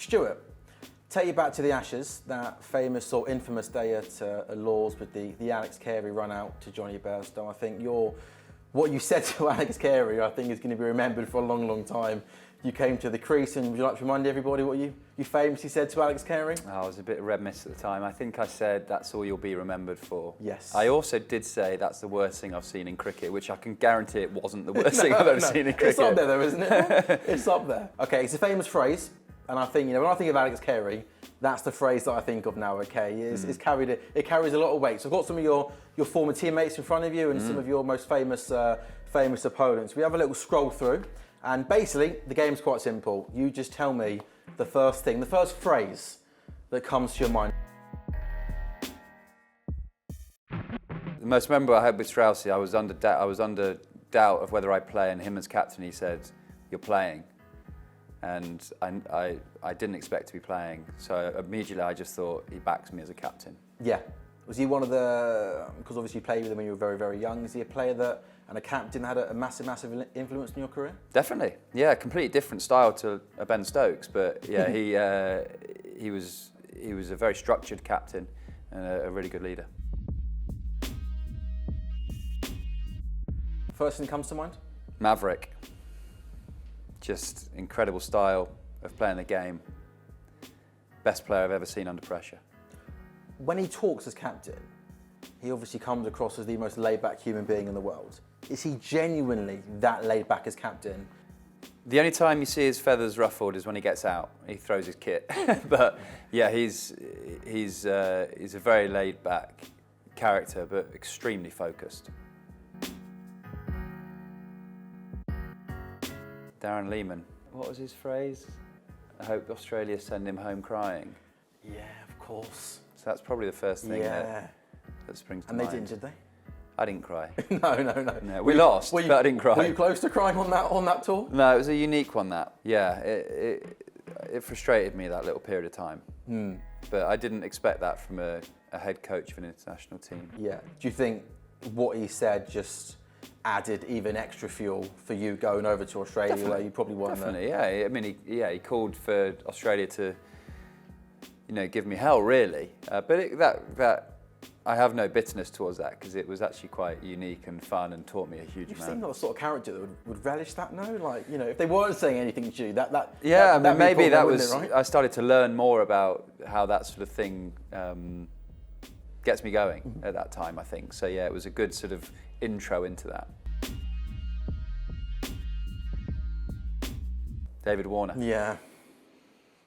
Stuart, take you back to the Ashes, that famous or infamous day at Lord's with the Alex Carey run out to Johnny Bairstow. I think what you said to Alex Carey, I think is going to be remembered for a long, long time. You came to the crease, and would you like to remind everybody what you famously said to Alex Carey? I was a bit remiss at the time. I think I said, that's all you'll be remembered for. Yes. I also did say that's the worst thing I've seen in cricket, which I can guarantee it wasn't the worst thing I've ever seen in cricket. It's up there though, isn't it? It's up there. Okay, it's a famous phrase, and I think, when I think of Alex Carey, that's the phrase that I think of now, okay? It carries a lot of weight. So I've got some of your former teammates in front of you and some of your most famous opponents. We have a little scroll through. And basically, the game's quite simple. You just tell me the first phrase that comes to your mind. The most memorable I had with Straussy, I was under doubt of whether I'd play, and him as captain, he said, "You're playing." And I didn't expect to be playing, so immediately I just thought, he backs me as a captain. Yeah. Was he one of the, because obviously you played with him when you were very, very young, is he a player that, and a captain, had a massive, massive influence in your career? Definitely, yeah, completely different style to Ben Stokes, but yeah, he was a very structured captain and a really good leader. First thing that comes to mind? Maverick, just incredible style of playing the game. Best player I've ever seen under pressure. When he talks as captain, he obviously comes across as the most laid-back human being in the world. Is he genuinely that laid-back as captain? The only time you see his feathers ruffled is when he gets out. He throws his kit. But yeah, he's a very laid-back character, but extremely focused. Darren Lehman. What was his phrase? I hope Australia send him home crying. Yeah, of course. So that's probably the first thing that springs to mind. And they didn't, did they? I didn't cry. No. We lost, but I didn't cry. Were you close to crying on that tour? No, it was a unique one, that. Yeah, it frustrated me, that little period of time. But I didn't expect that from a head coach of an international team. Yeah. Do you think what he said just added even extra fuel for you going over to Australia? Definitely. Where you probably weren't Definitely, yeah. I mean, he called for Australia to, give me hell, really. But I have no bitterness towards that, because it was actually quite unique and fun and taught me a huge amount. You seem like the sort of character that would relish that, no? Like, if they weren't saying anything to you, maybe that was. Right? I started to learn more about how that sort of thing gets me going at that time, I think. So yeah, it was a good sort of intro into that. David Warner. Yeah.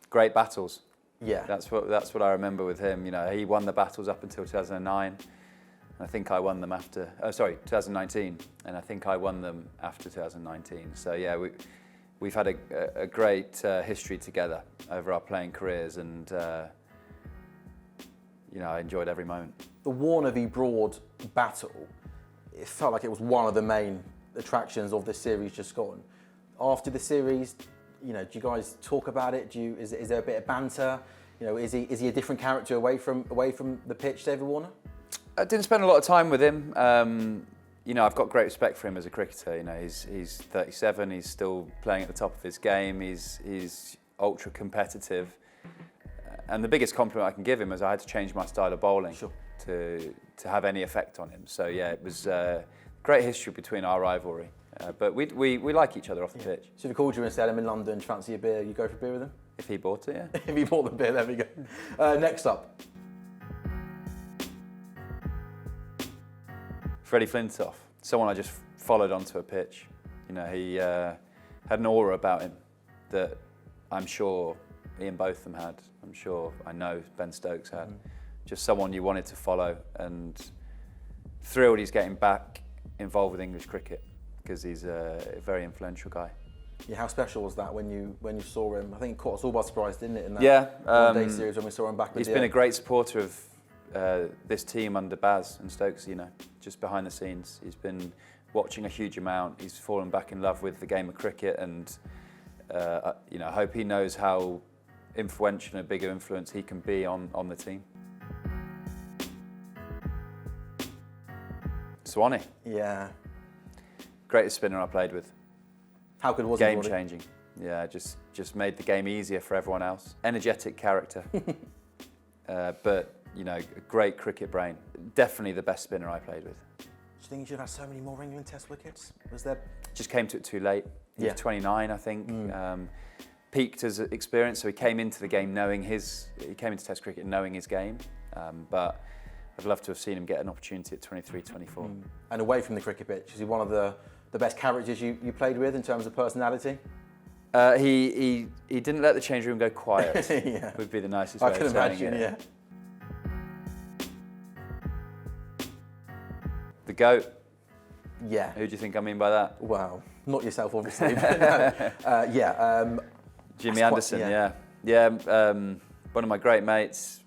Great battles. Yeah. That's what I remember with him. He won the battles up until 2009. And I think I won them after, 2019. And I think I won them after 2019. So yeah, we've had a great history together over our playing careers, and I enjoyed every moment. The Warner v Broad battle, it felt like it was one of the main attractions of this series just gone. After the series, do you guys talk about it? Is there a bit of banter? Is he a different character away from the pitch, David Warner? I didn't spend a lot of time with him. I've got great respect for him as a cricketer. He's 37. He's still playing at the top of his game. He's ultra competitive. And the biggest compliment I can give him is I had to change my style of bowling to have any effect on him. So yeah, it was great history between our rivalry. But we like each other off the pitch. So if he called you and said, "I'm in London, do you fancy a beer?" You go for a beer with him? If he bought it, yeah. If he bought the beer, there we go. Next up. Freddie Flintoff, someone I just followed onto a pitch. He had an aura about him that I'm sure Ian Botham had. I know Ben Stokes had. Just someone you wanted to follow, and thrilled he's getting back involved with English cricket, because he's a very influential guy. Yeah, how special was that when you saw him? I think it caught us all by surprise, didn't it? In that one-day series when we saw him back. He's been a great supporter of this team under Baz and Stokes. Just behind the scenes, he's been watching a huge amount. He's fallen back in love with the game of cricket, and I hope he knows how influential and a bigger influence he can be on the team. Swanee. Yeah. Greatest spinner I played with. How good was he? Game changing. Yeah, just made the game easier for everyone else. Energetic character, but you know, a great cricket brain. Definitely the best spinner I played with. Do you think you should have had so many more England Test wickets? Was there? Just came to it too late. He was 29, I think. Peaked as experience, so he came into the game knowing he came into Test cricket knowing his game. But I'd love to have seen him get an opportunity at 23, 24. And away from the cricket pitch, is he one of the best characters you played with in terms of personality? He didn't let the change room go quiet. Yeah. Would be the nicest I way can of saying imagine, it. yeah. The GOAT. Yeah. Who do you think I mean by that? Well, not yourself, obviously. But no. Jimmy Anderson, yeah. One of my great mates,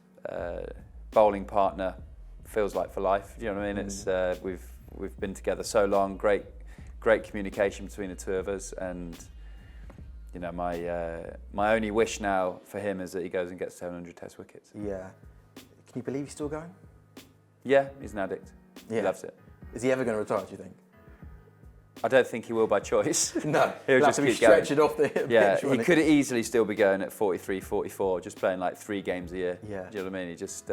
bowling partner, feels like for life. Do you know what I mean? It's we've been together so long. Great communication between the two of us, and you know, my only wish now for him is that he goes and gets 700 Test wickets. Yeah. Can you believe he's still going? Yeah, he's an addict. Yeah. He loves it. Is he ever going to retire, do you think? I don't think he will by choice. No, he'll just just be keep going. stretching off the pitch. Yeah, he could easily still be going at 43, 44, just playing like 3 games a year. Yeah. Do you know what I mean? He just,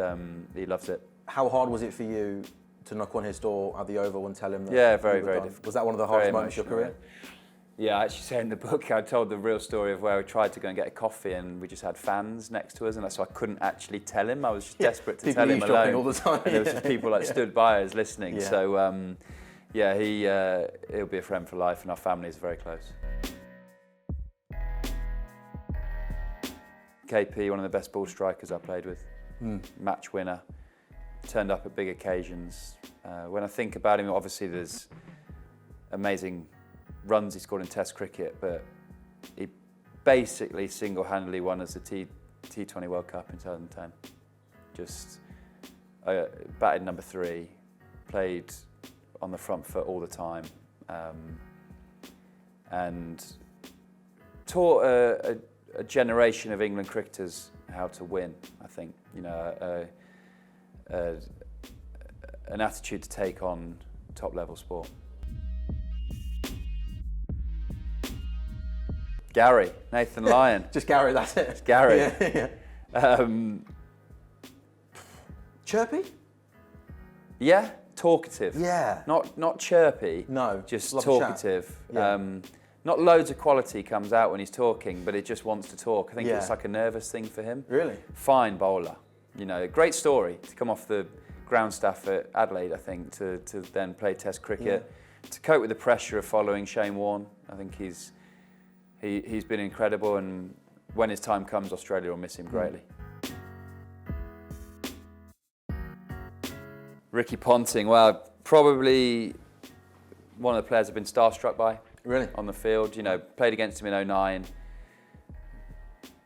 he loves it. How hard was it for you to knock on his door at the Oval and tell him that? Yeah, very difficult. Was that one of the hardest moments of your career? Yeah, I actually say in the book, I told the real story of where I tried to go and get a coffee and we just had fans next to us, and so I couldn't actually tell him. I was just desperate to tell him alone. All the time. And there was just people like stood by us listening. Yeah. So, yeah, he'll be a friend for life, and our family is very close. KP, one of the best ball strikers I played with. Match winner. Turned up at big occasions. When I think about him, obviously there's amazing runs he scored in Test cricket, but he basically single-handedly won us the T20 World Cup in 2010. Just batted number 3, played on the front foot all the time, and taught a generation of England cricketers how to win. I think, you know, an attitude to take on top-level sport. Gary, Nathan Lyon. Just Gary, that's it. It's Gary. Yeah. Chirpy? Yeah, talkative. Yeah. Not chirpy. No. Just love talkative. Yeah. Not loads of quality comes out when he's talking, but it just wants to talk. I think Yeah. it's like a nervous thing for him. Really? Fine bowler. You know, great story to come off the ground staff at Adelaide, I think, to then play Test cricket, to cope with the pressure of following Shane Warne. I think he's been incredible, and when his time comes, Australia will miss him greatly. Ricky Ponting, well, probably one of the players I've been starstruck by. Really? On the field, you know, played against him in 2009.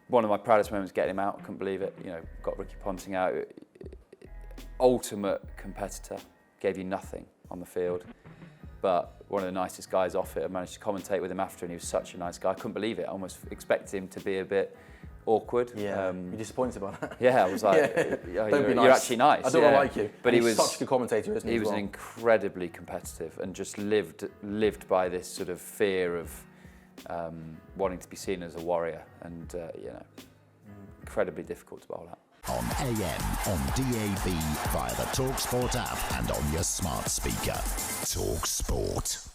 One of my proudest moments getting him out, couldn't believe it. You know, got Ricky Ponting out. Ultimate competitor, gave you nothing on the field. But one of the nicest guys off it. I managed to commentate with him after, and he was such a nice guy. I couldn't believe it. I almost expected him to be a bit awkward. Yeah. You're disappointed about that? Yeah, I was like, you're actually nice. I don't like you. But he's such a good commentator, isn't he? He was incredibly competitive and just lived by this sort of fear of wanting to be seen as a warrior, and you know, incredibly difficult to bowl at. On AM, on DAB, via the talkSPORT app and on your smart speaker. talkSPORT.